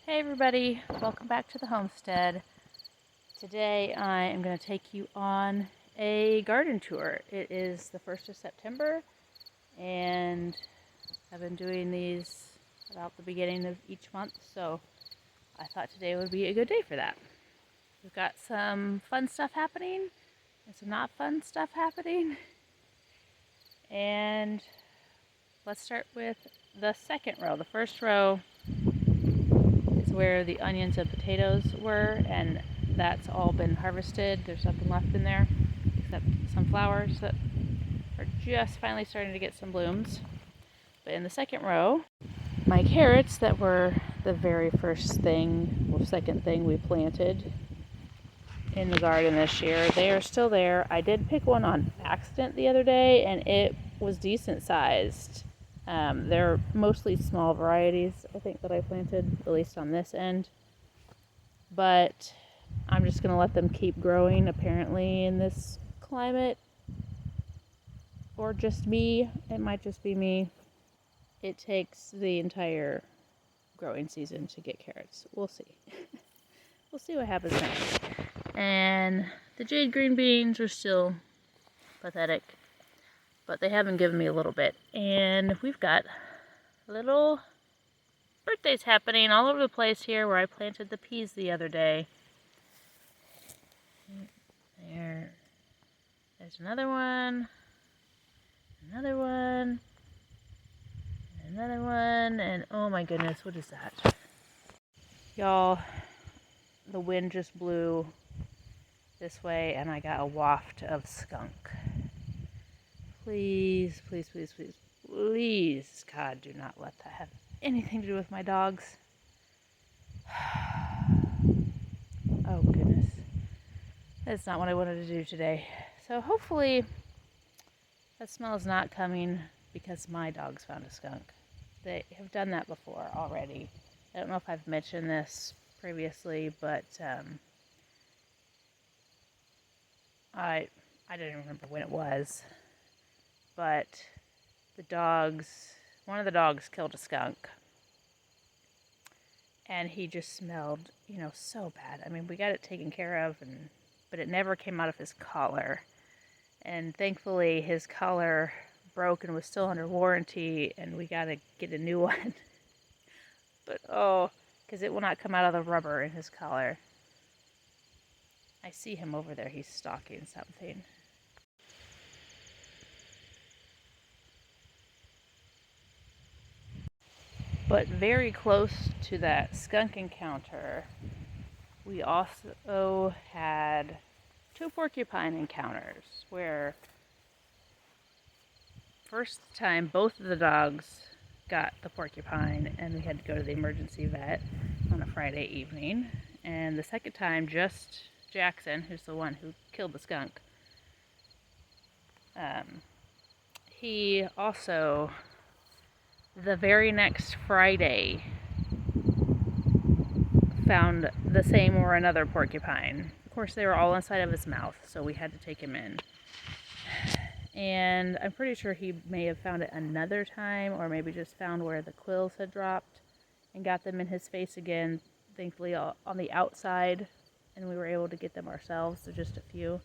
Hey everybody, welcome back to the homestead. Today I am going to take you on a garden tour. It is the 1st of September and I've been doing these about the beginning of each month, so I thought today would be a good day for that. We've got some fun stuff happening and some not fun stuff happening. And let's start with the second row. The first row where the onions and potatoes were, and that's all been harvested. There's nothing left in there except some flowers that are just finally starting to get some blooms. But in the second row, my carrots that were the very first thing, or second thing we planted in the garden this year, they are still there. I did pick one on accident the other day and it was decent sized. They're mostly small varieties, I think, that I planted, at least on this end. But I'm just going to let them keep growing, apparently, in this climate. Or just me. It might just be me. It takes the entire growing season to get carrots. We'll see. We'll see what happens next. And the jade green beans are still pathetic, but they haven't given me a little bit. And we've got little birthdays happening all over the place here where I planted the peas the other day. There's another one, another one, another one, and oh my goodness, what is that? Y'all, the wind just blew this way and I got a waft of skunk. Please, please, please, please, please, God, do not let that have anything to do with my dogs. Oh goodness. That's not what I wanted to do today. So hopefully that smell is not coming because my dogs found a skunk. They have done that before already. I don't know if I've mentioned this previously, but I don't even remember when it was. But one of the dogs killed a skunk. And he just smelled, so bad. I mean, we got it taken care of, but it never came out of his collar. And thankfully, his collar broke and was still under warranty, and we got to get a new one. But, because it will not come out of the rubber in his collar. I see him over there. He's stalking something. But very close to that skunk encounter, we also had 2 porcupine encounters where first time both of the dogs got the porcupine and we had to go to the emergency vet on a Friday evening. And the second time, just Jackson, who's the one who killed the skunk, he also, the very next Friday, found the same or another porcupine. Of course, they were all inside of his mouth, so we had to take him in. And I'm pretty sure he may have found it another time, or maybe just found where the quills had dropped and got them in his face again, thankfully on the outside, and we were able to get them ourselves, so just a few.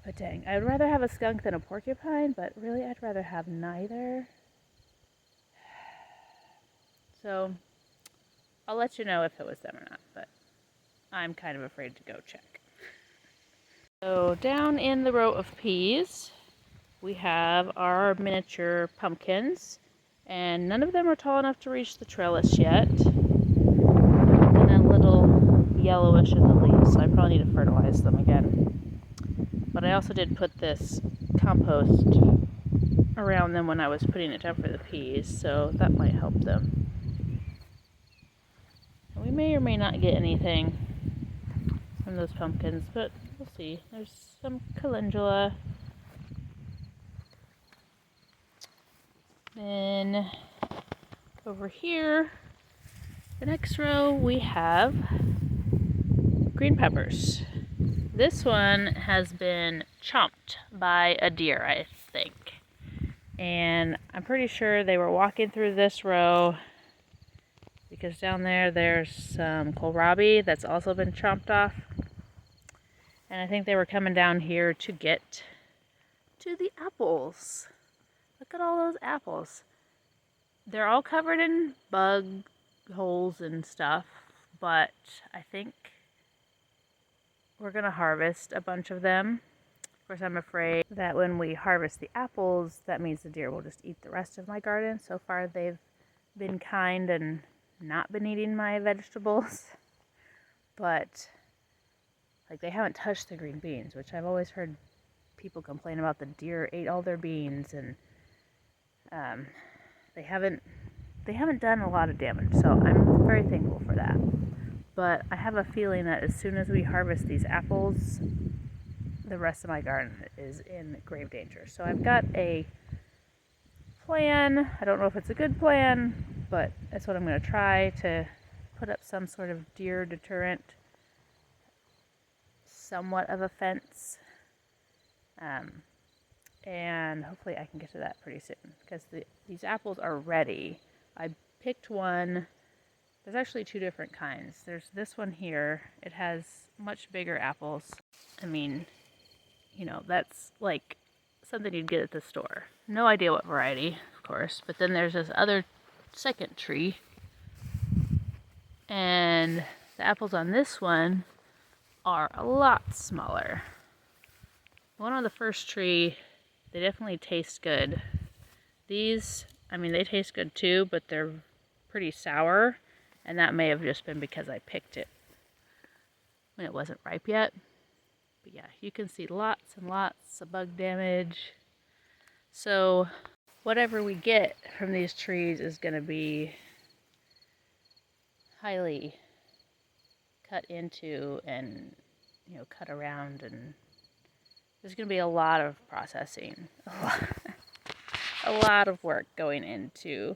But dang, I'd rather have a skunk than a porcupine, but really I'd rather have neither. So I'll let you know if it was them or not, but I'm kind of afraid to go check. So down in the row of peas, we have our miniature pumpkins, and none of them are tall enough to reach the trellis yet. And a little yellowish in the leaves, so I probably need to fertilize them again. But I also did put this compost around them when I was putting it down for the peas, so that might help them. We may or may not get anything from those pumpkins, but we'll see. There's some calendula. Then over here, the next row, we have green peppers. This one has been chomped by a deer, I think. And I'm pretty sure they were walking through this row because down there's some kohlrabi that's also been chomped off. And I think they were coming down here to get to the apples. Look at all those apples. They're all covered in bug holes and stuff, but I think we're gonna harvest a bunch of them. Of course, I'm afraid that when we harvest the apples, that means the deer will just eat the rest of my garden. So far, they've been kind and not been eating my vegetables, but like they haven't touched the green beans, which I've always heard people complain about. The deer ate all their beans, and they haven't done a lot of damage, so I'm very thankful for that. But I have a feeling that as soon as we harvest these apples, the rest of my garden is in grave danger. So I've got a plan. I don't know if it's a good plan, but that's what I'm going to try, to put up some sort of deer deterrent, somewhat of a fence, and hopefully I can get to that pretty soon, because these apples are ready. I picked one. There's actually two different kinds. There's this one here. It has much bigger apples. I mean, you know, that's like something you'd get at the store. No idea what variety, of course. But then there's this other second tree, and the apples on this one are a lot smaller. The one on the first tree, they definitely taste good. These, I mean, they taste good too, but they're pretty sour, and that may have just been because I picked it when it wasn't ripe yet. But yeah, you can see lots and lots of bug damage. So whatever we get from these trees is going to be highly cut into and, you know, cut around, and there's going to be a lot of processing, a lot of work going into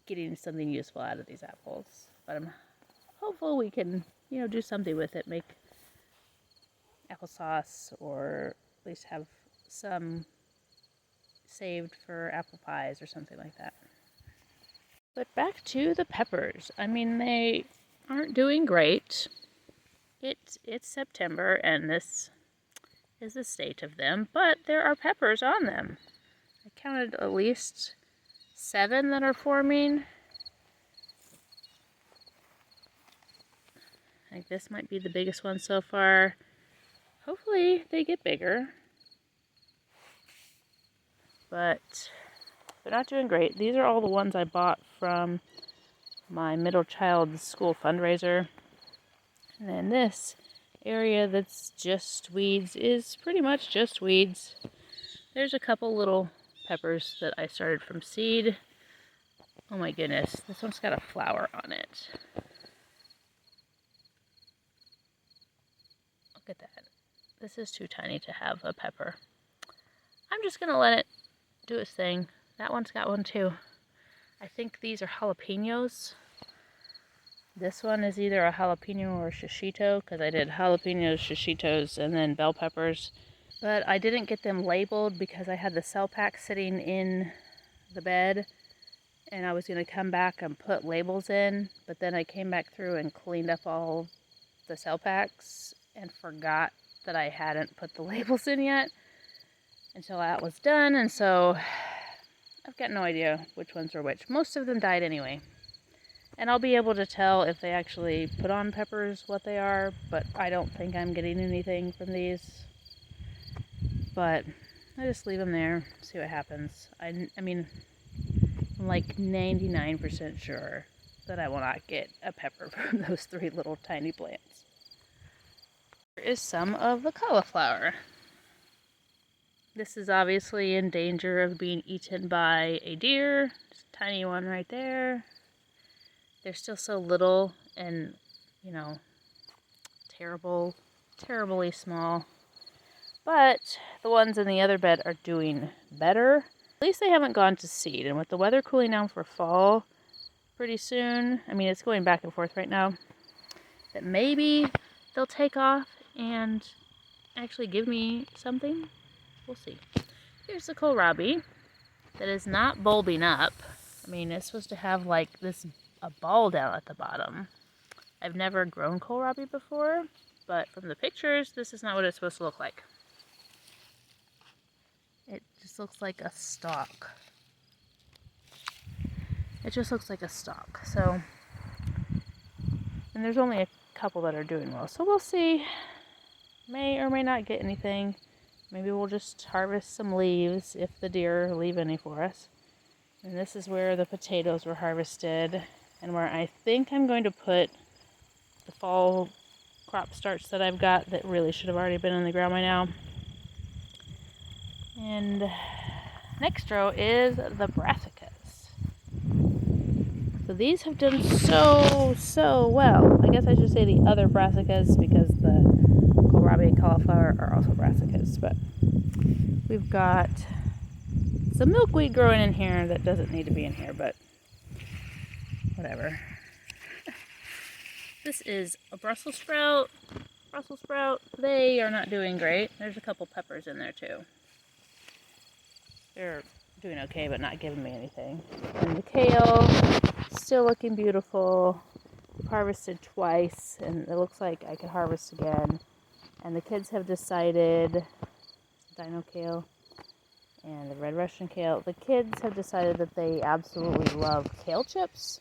getting something useful out of these apples. But I'm hopeful we can, you know, do something with it, make applesauce, or at least have some saved for apple pies or something like that. But back to the peppers. I mean, they aren't doing great. It's September, and this is the state of them, but there are peppers on them. I counted at least 7 that are forming. I think this might be the biggest one so far. Hopefully they get bigger, but they're not doing great. These are all the ones I bought from my middle child's school fundraiser. And then this area that's just weeds is pretty much just weeds. There's a couple little peppers that I started from seed. Oh my goodness, this one's got a flower on it. Look at that. This is too tiny to have a pepper. I'm just gonna let it do its thing. That one's got one too. I think these are jalapenos. This one is either a jalapeno or a shishito, because I did jalapenos, shishitos, and then bell peppers. But I didn't get them labeled because I had the cell pack sitting in the bed, and I was going to come back and put labels in, but then I came back through and cleaned up all the cell packs and forgot that I hadn't put the labels in yet until that was done, and so I've got no idea which ones are which. Most of them died anyway. And I'll be able to tell if they actually put on peppers what they are, but I don't think I'm getting anything from these. But I just leave them there, see what happens. I mean, I'm like 99% sure that I will not get a pepper from those 3 little tiny plants. Here is some of the cauliflower. This is obviously in danger of being eaten by a deer. Just a tiny one right there. They're still so little and, you know, terribly small. But the ones in the other bed are doing better. At least they haven't gone to seed. And with the weather cooling down for fall pretty soon, I mean, it's going back and forth right now, that maybe they'll take off and actually give me something. We'll see. Here's the kohlrabi that is not bulbing up. I mean, it's supposed to have like this a ball down at the bottom. I've never grown kohlrabi before, but from the pictures, this is not what it's supposed to look like. It just looks like a stalk. It just looks like a stalk. So, and there's only a couple that are doing well. So we'll see. May or may not get anything. Maybe we'll just harvest some leaves if the deer leave any for us. And this is where the potatoes were harvested and where I think I'm going to put the fall crop starts that I've got that really should have already been in the ground by now. And next row is the brassicas. So these have done so well. I guess I should say the other brassicas because the kohlrabi and cauliflower are also brassicas. But we've got some milkweed growing in here that doesn't need to be in here, but whatever. This is a Brussels sprout. Brussels sprout. They are not doing great. There's a couple peppers in there too. They're doing okay, but not giving me anything. And the kale, still looking beautiful. I've harvested twice, and it looks like I could harvest again. And the kids have decided, dino kale and the red Russian kale, the kids have decided that they absolutely love kale chips.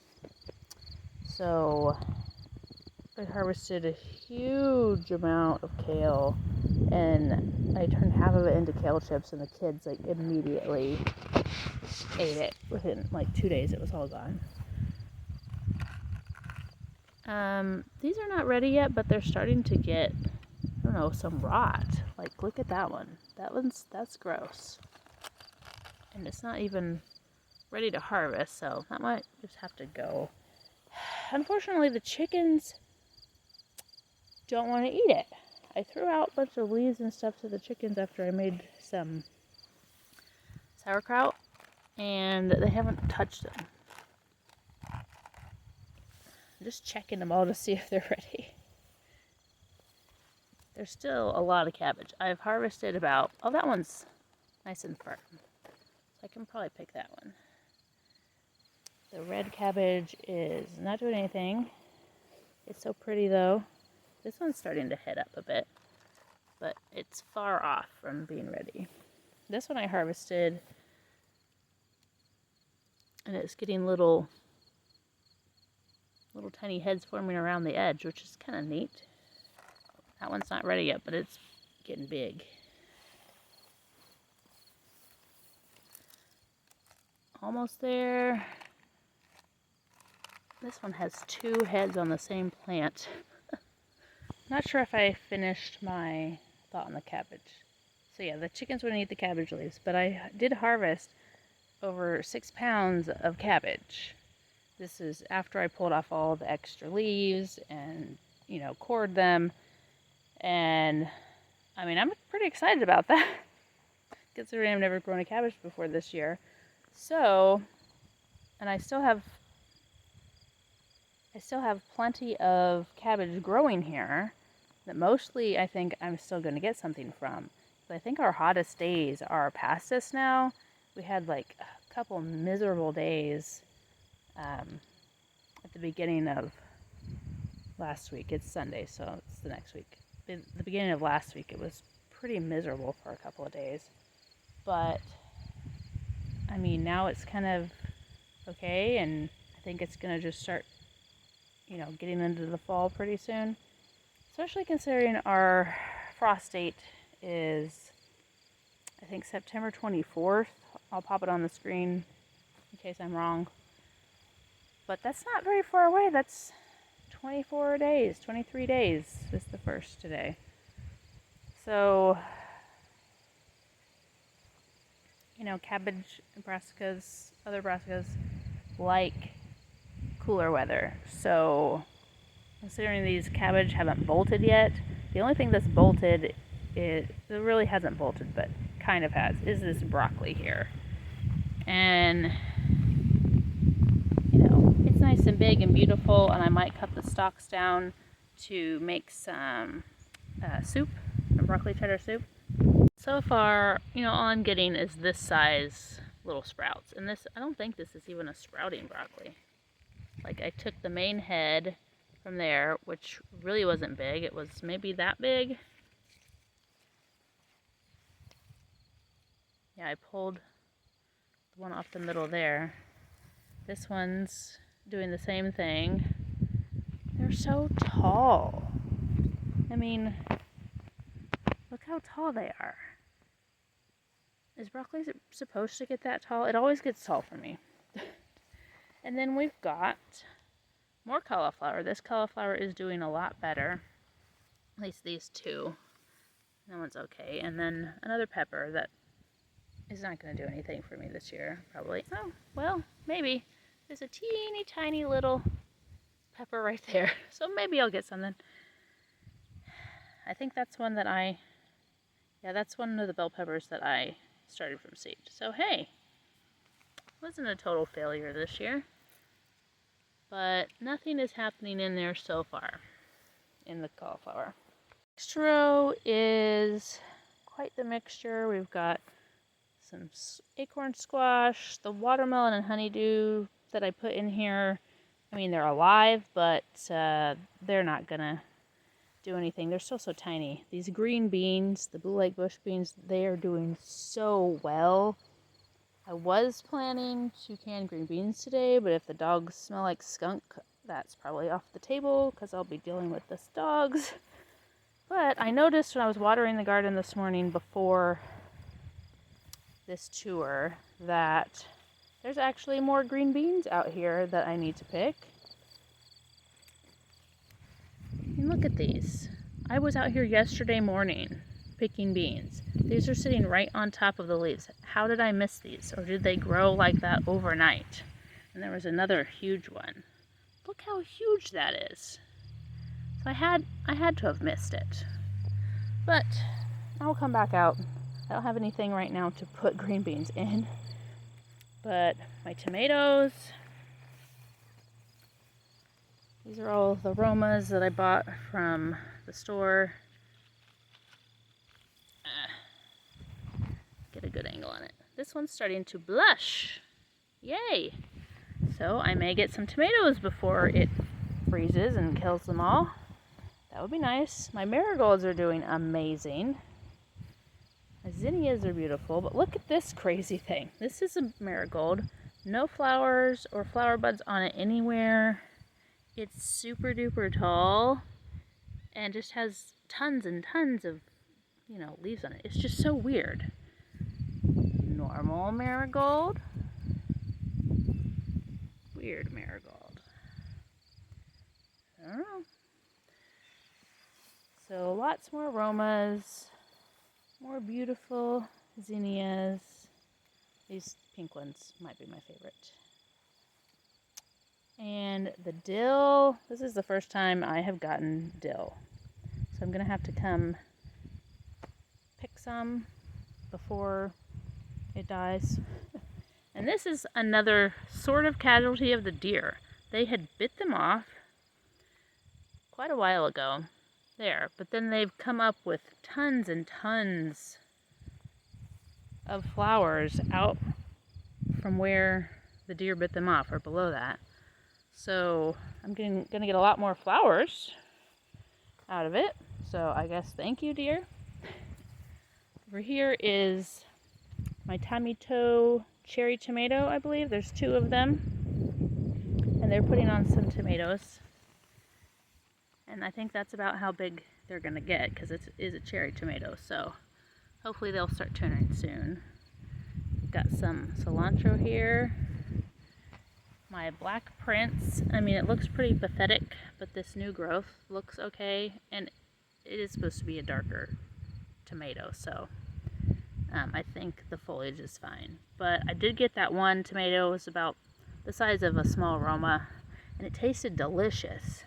So I harvested a huge amount of kale, and I turned half of it into kale chips, and the kids like immediately ate it. Within like 2 days it was all gone. These are not ready yet, but they're starting to get, I don't know, some rot. Like, look at that one. That's gross. And it's not even ready to harvest, so that might just have to go. Unfortunately, the chickens don't want to eat it. I threw out a bunch of leaves and stuff to the chickens after I made some sauerkraut, and they haven't touched them. I'm just checking them all to see if they're ready. There's still a lot of cabbage. I've harvested about, oh, that one's nice and firm. So I can probably pick that one. The red cabbage is not doing anything. It's so pretty though. This one's starting to head up a bit, but it's far off from being ready. This one I harvested, and it's getting little tiny heads forming around the edge, which is kind of neat. That one's not ready yet, but it's getting big. Almost there. This one has 2 heads on the same plant. Not sure if I finished my thought on the cabbage. So yeah, the chickens wouldn't eat the cabbage leaves, but I did harvest over 6 pounds of cabbage. This is after I pulled off all the extra leaves and, cored them. And, I mean, I'm pretty excited about that, considering I've never grown a cabbage before this year. So, and I still have plenty of cabbage growing here that mostly I think I'm still going to get something from. But I think our hottest days are past us now. We had like a couple miserable days at the beginning of last week. It's Sunday, so it's the next week. The beginning of last week, it was pretty miserable for a couple of days. But, I mean, now it's kind of okay, and I think it's going to just start, getting into the fall pretty soon. Especially considering our frost date is, I think, September 24th. I'll pop it on the screen in case I'm wrong. But that's not very far away. That's 24 days, 23 days is the first today. So, cabbage, brassicas, other brassicas like cooler weather. So, considering these cabbage haven't bolted yet, the only thing that's bolted, it really hasn't bolted, but kind of has, is this broccoli here. And, it's nice and big and beautiful, and I might cut the stalks down to make some soup, some broccoli cheddar soup. So far, all I'm getting is this size little sprouts. And this, I don't think this is even a sprouting broccoli. Like I took the main head from there, which really wasn't big. It was maybe that big. Yeah, I pulled the one off the middle there. This one's doing the same thing. They're so tall. I mean, look how tall they are. Is broccoli supposed to get that tall? It always gets tall for me. And then we've got more cauliflower. This cauliflower is doing a lot better. At least these two. That one's okay. And then another pepper that is not going to do anything for me this year, probably. Oh, well, maybe. There's a teeny tiny little pepper right there. So maybe I'll get something. I think that's one that that's one of the bell peppers that I started from seed. So hey, wasn't a total failure this year. But nothing is happening in there so far in the cauliflower. Next row is quite the mixture. We've got some acorn squash, the watermelon and honeydew that I put in here. I mean, they're alive, but they're not gonna do anything. They're still so tiny. These green beans, the blue lake bush beans, they are doing so well. I was planning to can green beans today, but if the dogs smell like skunk, that's probably off the table because I'll be dealing with this dogs. But I noticed when I was watering the garden this morning before this tour that there's actually more green beans out here that I need to pick. And look at these. I was out here yesterday morning picking beans. These are sitting right on top of the leaves. How did I miss these? Or did they grow like that overnight? And there was another huge one. Look how huge that is. So I had to have missed it. But I'll come back out. I don't have anything right now to put green beans in. But my tomatoes, these are all the Romas that I bought from the store. Get a good angle on it. This one's starting to blush. Yay! So I may get some tomatoes before it freezes and kills them all. That would be nice. My marigolds are doing amazing. My zinnias are beautiful, but look at this crazy thing. This is a marigold. No flowers or flower buds on it anywhere. It's super duper tall and just has tons and tons of, leaves on it. It's just so weird. Normal marigold. Weird marigold. I don't know. So lots more aromas, more beautiful zinnias. These pink ones might be my favorite. And the dill, this is the first time I have gotten dill. So I'm going to have to come pick some before it dies. And this is another sort of casualty of the deer. They had bit them off quite a while ago there, but then they've come up with tons and tons of flowers out from where the deer bit them off or below that. So I'm gonna get a lot more flowers out of it. So I guess thank you, deer. Over here is my Tommy Toe cherry tomato, I believe. There's two of them. And they're putting on some tomatoes. And I think that's about how big they're going to get because it is a cherry tomato. So hopefully they'll start turning soon. Got some cilantro here. My black prince. I mean, it looks pretty pathetic, but this new growth looks okay. And it is supposed to be a darker tomato, so I think the foliage is fine. But I did get that one tomato. It was about the size of a small Roma, and it tasted delicious.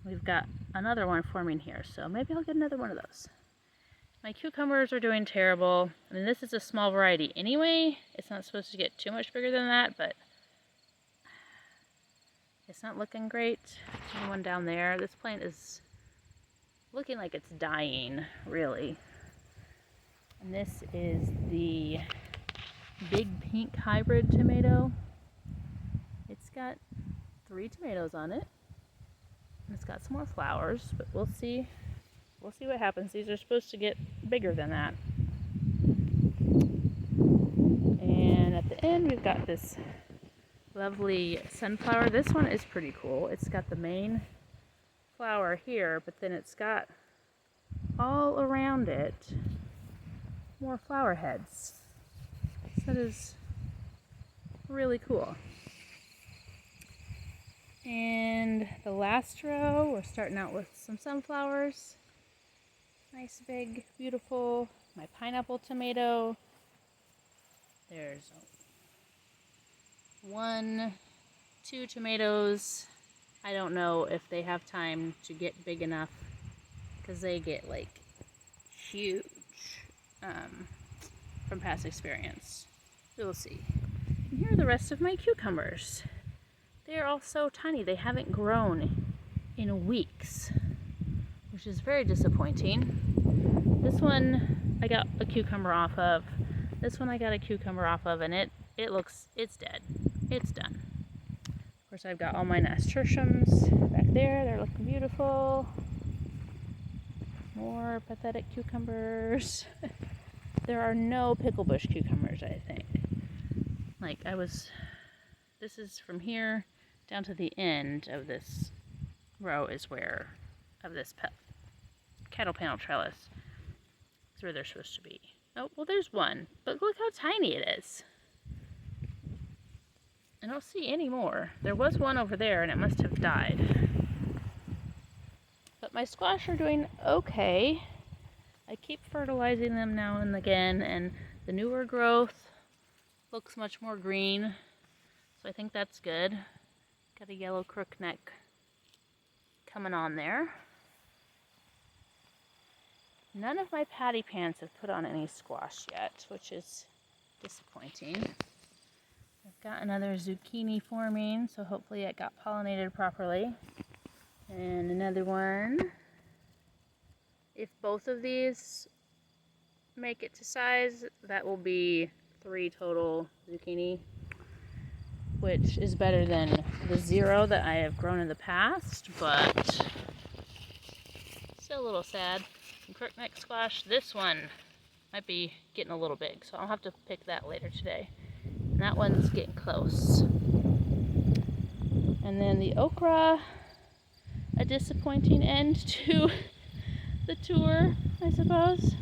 We've got another one forming here, so maybe I'll get another one of those. My cucumbers are doing terrible. I mean, this is a small variety anyway. It's not supposed to get too much bigger than that, but it's not looking great. There's one down there. This plant is looking like it's dying, really. And this is the big pink hybrid tomato. It's got 3 tomatoes on it. It's got some more flowers, but we'll see. We'll see what happens. These are supposed to get bigger than that. And at the end, we've got this lovely sunflower. This one is pretty cool. It's got the main flower here, but then it's got all around it more flower heads. So that is really cool. And the last row, we're starting out with some sunflowers. Nice, big, beautiful. My pineapple tomato. There's 1, 2 tomatoes. I don't know if they have time to get big enough because they get like huge from past experience. We'll see. And here are the rest of my cucumbers. They are all so tiny. They haven't grown in weeks, which is very disappointing. This one I got a cucumber off of. This one I got a cucumber off of, and it's dead. It's done. Of course, I've got all my nasturtiums back there. They're looking beautiful. More pathetic cucumbers. There are no pickle bush cucumbers, I think. This is from here down to the end of this row of this cattle panel trellis. Is where they're supposed to be. Oh, well, there's one, but look how tiny it is. I don't see any more. There was one over there, and it must have died. But my squash are doing okay. I keep fertilizing them now and again, and the newer growth looks much more green, so I think that's good. Got a yellow crookneck coming on there. None of my patty pans have put on any squash yet, which is disappointing. I've got another zucchini forming, so hopefully it got pollinated properly. And another one. If both of these make it to size, that will be 3 total zucchini, which is better than the 0 that I have grown in the past, but still a little sad. Some crookneck squash. This one might be getting a little big, so I'll have to pick that later today. And that one's getting close. And then the okra, a disappointing end to the tour, I suppose.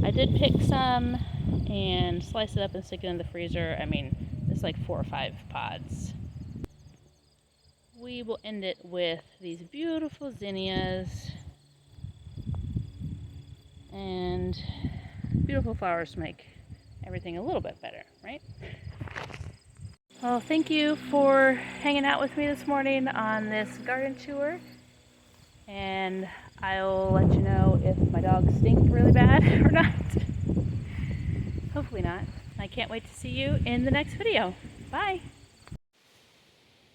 I did pick some and slice it up and stick it in the freezer. I mean, it's like 4 or 5 pods. We will end it with these beautiful zinnias. And beautiful flowers make everything a little bit better, right? Well, thank you for hanging out with me this morning on this garden tour. And I'll let you know if my dogs stink really bad or not. Hopefully not. I can't wait to see you in the next video. Bye!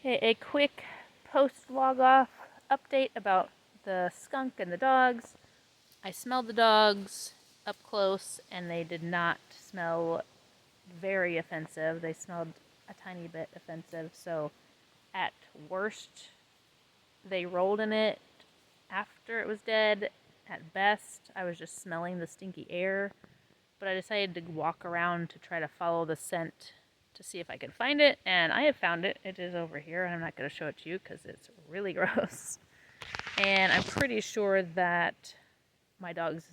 Hey, a quick post-log off update about the skunk and the dogs. I smelled the dogs up close and they did not smell very offensive. They smelled a tiny bit offensive, so at worst they rolled in it after it was dead. At best I was just smelling the stinky air, but I decided to walk around to try to follow the scent to see if I could find it, and I have found it. It is over here, and I'm not going to show it to you because it's really gross. And I'm pretty sure that my dogs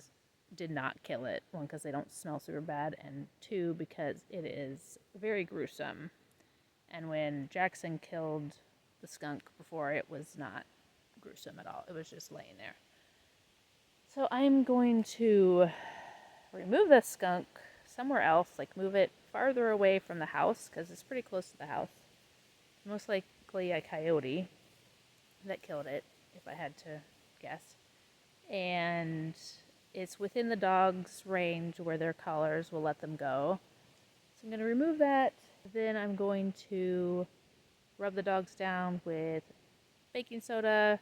did not kill it. 1, because they don't smell super bad, and 2, because it is very gruesome. And when Jackson killed the skunk before, it was not gruesome at all. It was just laying there. So I'm going to remove the skunk somewhere else, like move it farther away from the house, because it's pretty close to the house. Most likely a coyote that killed it, if I had to guess. And it's within the dog's range where their collars will let them go. So I'm going to remove that. Then I'm going to rub the dogs down with baking soda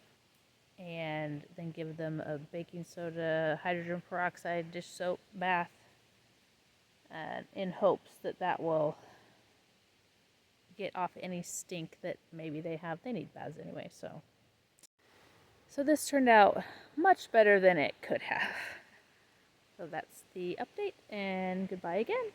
and then give them a baking soda hydrogen peroxide dish soap bath in hopes that that will get off any stink that maybe they have. They need baths anyway, so. So this turned out much better than it could have. So that's the update, and goodbye again.